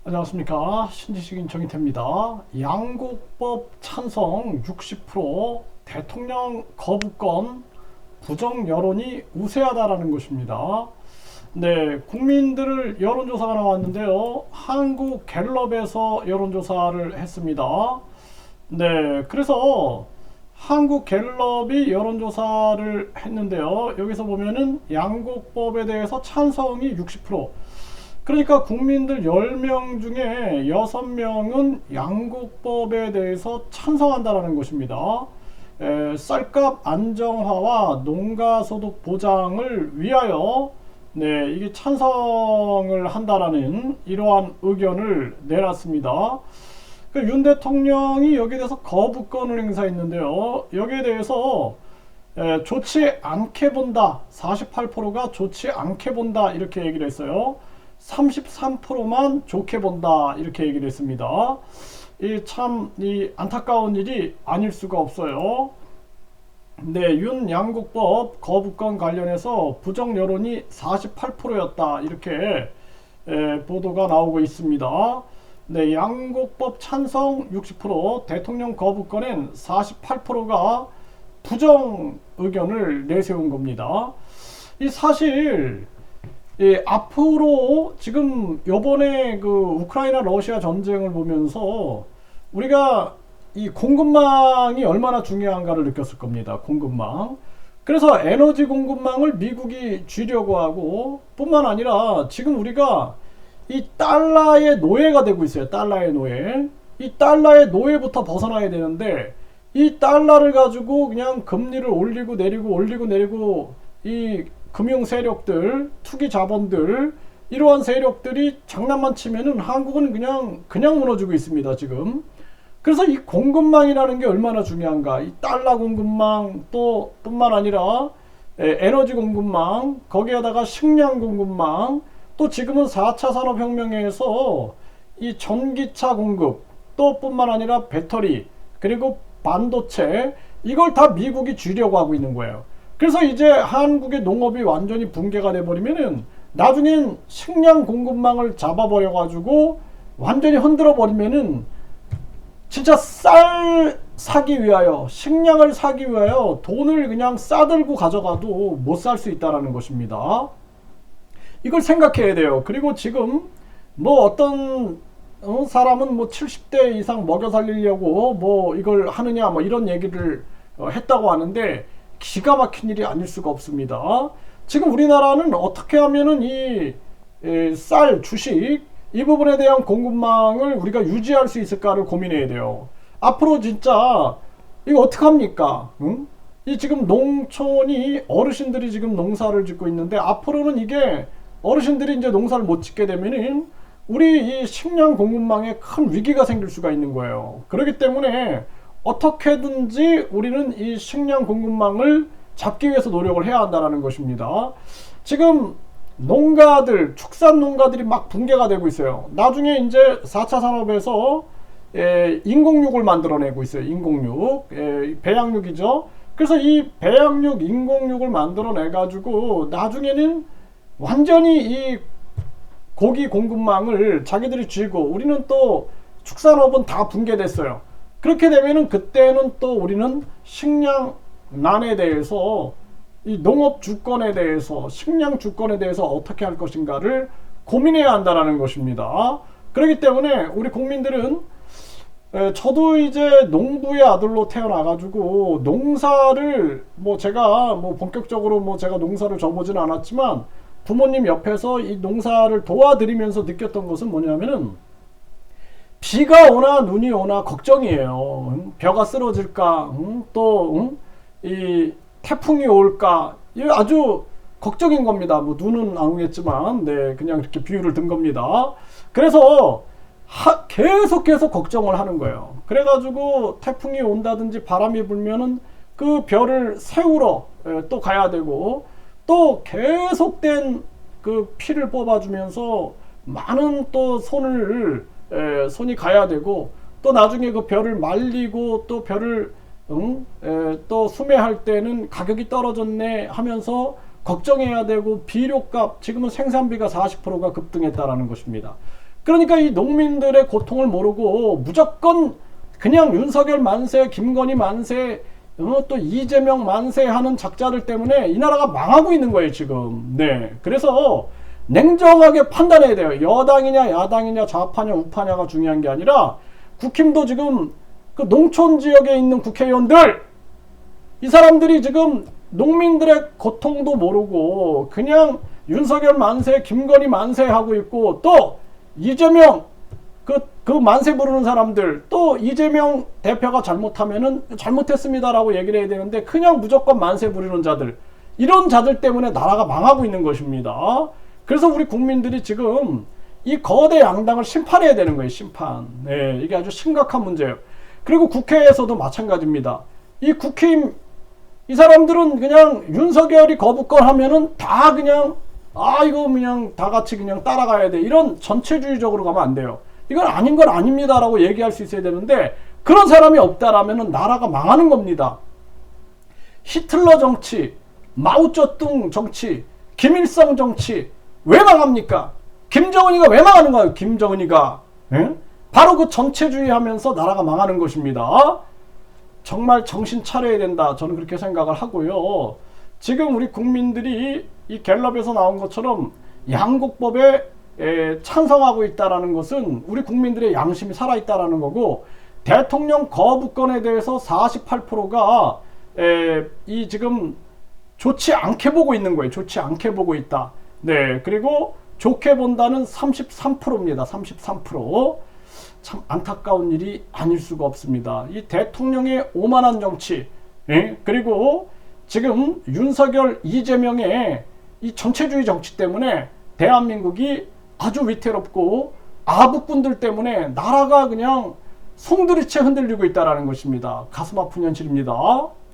안녕하십니까. 신지식인 정의태입니다. 양곡법 찬성 60%, 대통령 거부권 부정 여론이 우세하다라는 것입니다. 네, 국민들 여론조사가 나왔는데요. 한국갤럽에서 여론조사를 했습니다. 네, 그래서 한국갤럽이 여론조사를 했는데요. 여기서 보면은 양곡법에 대해서 찬성이 60%, 그러니까 국민들 10명 중에 6명은 양곡법에 대해서 찬성한다라는 것입니다. 쌀값 안정화와 농가소득 보장을 위하여 이게 찬성을 한다라는 이러한 의견을 내놨습니다. 윤 대통령이 여기에 대해서 거부권을 행사했는데요. 여기에 대해서 좋지 않게 본다, 48%가 좋지 않게 본다 이렇게 얘기를 했어요. 33%만 좋게 본다 이렇게 얘기를 했습니다. 참 안타까운 일이 아닐 수가 없어요. 네, 윤 양곡법 거부권 관련해서 부정 여론이 48%였다 이렇게 보도가 나오고 있습니다. 네, 양곡법 찬성 60%, 대통령 거부권엔 48%가 부정 의견을 내세운 겁니다. 사실 앞으로 지금 요번에 그 우크라이나 러시아 전쟁을 보면서 우리가 이 공급망이 얼마나 중요한가를 느꼈을 겁니다. 공급망. 그래서 에너지 공급망을 미국이 쥐려고 하고, 뿐만 아니라 지금 우리가 이 달러의 노예가 되고 있어요. 달러의 노예. 이 달러의 노예부터 벗어나야 되는데, 이 달러를 가지고 그냥 금리를 올리고 내리고 이 금융 세력들, 투기 자본들, 이러한 세력들이 장난만 치면은 한국은 그냥 무너지고 있습니다, 지금. 그래서 이 공급망이라는 게 얼마나 중요한가. 이 달러 공급망, 또 뿐만 아니라 에너지 공급망, 거기에다가 식량 공급망, 또 지금은 4차 산업혁명에서 이 전기차 공급, 또 뿐만 아니라 배터리, 그리고 반도체, 이걸 다 미국이 쥐려고 하고 있는 거예요. 그래서 이제 한국의 농업이 완전히 붕괴가 돼버리면은 나중엔 식량 공급망을 잡아버려 가지고 완전히 흔들어 버리면은 진짜 쌀 사기 위하여, 식량을 사기 위하여 돈을 그냥 싸들고 가져가도 못 살 수 있다라는 것입니다. 이걸 생각해야 돼요. 그리고 지금 뭐 어떤 사람은 뭐 70대 이상 먹여 살리려고 뭐 이걸 하느냐 뭐 이런 얘기를 했다고 하는데, 기가 막힌 일이 아닐 수가 없습니다. 지금 우리나라는 어떻게 하면은 이 쌀, 주식, 이 부분에 대한 공급망을 우리가 유지할 수 있을까를 고민해야 돼요. 앞으로 진짜 이거 어떡합니까? 응? 이 지금 농촌이, 어르신들이 지금 농사를 짓고 있는데, 앞으로는 이게 어르신들이 이제 농사를 못 짓게 되면은 우리 이 식량 공급망에 큰 위기가 생길 수가 있는 거예요. 그렇기 때문에 어떻게든지 우리는 이 식량 공급망을 잡기 위해서 노력을 해야 한다는 것입니다. 지금 농가들, 축산 농가들이 막 붕괴가 되고 있어요. 나중에 이제 4차 산업에서 인공육을 만들어내고 있어요. 인공육, 배양육이죠. 그래서 이 배양육, 인공육을 만들어내 가지고 나중에는 완전히 이 고기 공급망을 자기들이 쥐고, 우리는 또 축산업은 다 붕괴됐어요. 그렇게 되면은 그때는 또 우리는 식량난에 대해서, 이 농업 주권에 대해서, 식량 주권에 대해서 어떻게 할 것인가를 고민해야 한다는 것입니다. 그렇기 때문에 우리 국민들은, 저도 이제 농부의 아들로 태어나가지고 농사를 제가 본격적으로 제가 농사를 져보지는 않았지만 부모님 옆에서 이 농사를 도와드리면서 느꼈던 것은 뭐냐면은, 비가 오나 눈이 오나 걱정이에요. 벼가 쓰러질까, 이 태풍이 올까, 이거 아주 걱정인 겁니다. 눈은 안 오겠지만, 그냥 이렇게 비유를 든 겁니다. 그래서 계속 걱정을 하는 거예요. 그래가지고 태풍이 온다든지 바람이 불면은 그 벼를 세우러 또 가야 되고, 또 계속된 그 피를 뽑아주면서 많은 또 손이 가야 되고, 또 나중에 그 벼를 말리고 또 벼를 또 수매할 때는 가격이 떨어졌네 하면서 걱정해야 되고, 비료값, 지금은 생산비가 40%가 급등했다라는 것입니다. 그러니까 이 농민들의 고통을 모르고 무조건 그냥 윤석열 만세, 김건희 만세, 또 이재명 만세 하는 작자들 때문에 이 나라가 망하고 있는 거예요, 지금. 네. 그래서 냉정하게 판단해야 돼요. 여당이냐, 야당이냐, 좌파냐, 우파냐가 중요한 게 아니라 국힘도 지금 그 농촌 지역에 있는 국회의원들, 이 사람들이 지금 농민들의 고통도 모르고 그냥 윤석열 만세, 김건희 만세 하고 있고, 또 이재명 그 만세 부르는 사람들, 또 이재명 대표가 잘못하면은 잘못했습니다라고 얘기를 해야 되는데 그냥 무조건 만세 부르는 자들, 이런 자들 때문에 나라가 망하고 있는 것입니다. 그래서 우리 국민들이 지금 이 거대 양당을 심판해야 되는 거예요. 심판. 네, 이게 아주 심각한 문제예요. 그리고 국회에서도 마찬가지입니다. 이 국힘 이 사람들은 그냥 윤석열이 거부권 하면은 다 그냥 이거 그냥 다 같이 그냥 따라가야 돼, 이런 전체주의적으로 가면 안 돼요. 이건 아닌 건 아닙니다 라고 얘기할 수 있어야 되는데 그런 사람이 없다라면 나라가 망하는 겁니다. 히틀러 정치, 마오쩌둥 정치, 김일성 정치 왜 망합니까? 김정은이가 왜 망하는 거예요? 김정은이가. 예? 바로 그 전체주의 하면서 나라가 망하는 것입니다. 정말 정신 차려야 된다, 저는 그렇게 생각을 하고요. 지금 우리 국민들이 이 갤럽에서 나온 것처럼 양곡법에 찬성하고 있다라는 것은 우리 국민들의 양심이 살아있다라는 거고, 대통령 거부권에 대해서 48%가 이 지금 좋지 않게 보고 있는 거예요. 좋지 않게 보고 있다. 네, 그리고 좋게 본다는 33%입니다. 33%. 참 안타까운 일이 아닐 수가 없습니다. 이 대통령의 오만한 정치, 그리고 지금 윤석열, 이재명의 이 전체주의 정치 때문에 대한민국이 아주 위태롭고 아부꾼들 때문에 나라가 그냥 송두리째 흔들리고 있다는 것입니다. 가슴 아픈 현실입니다.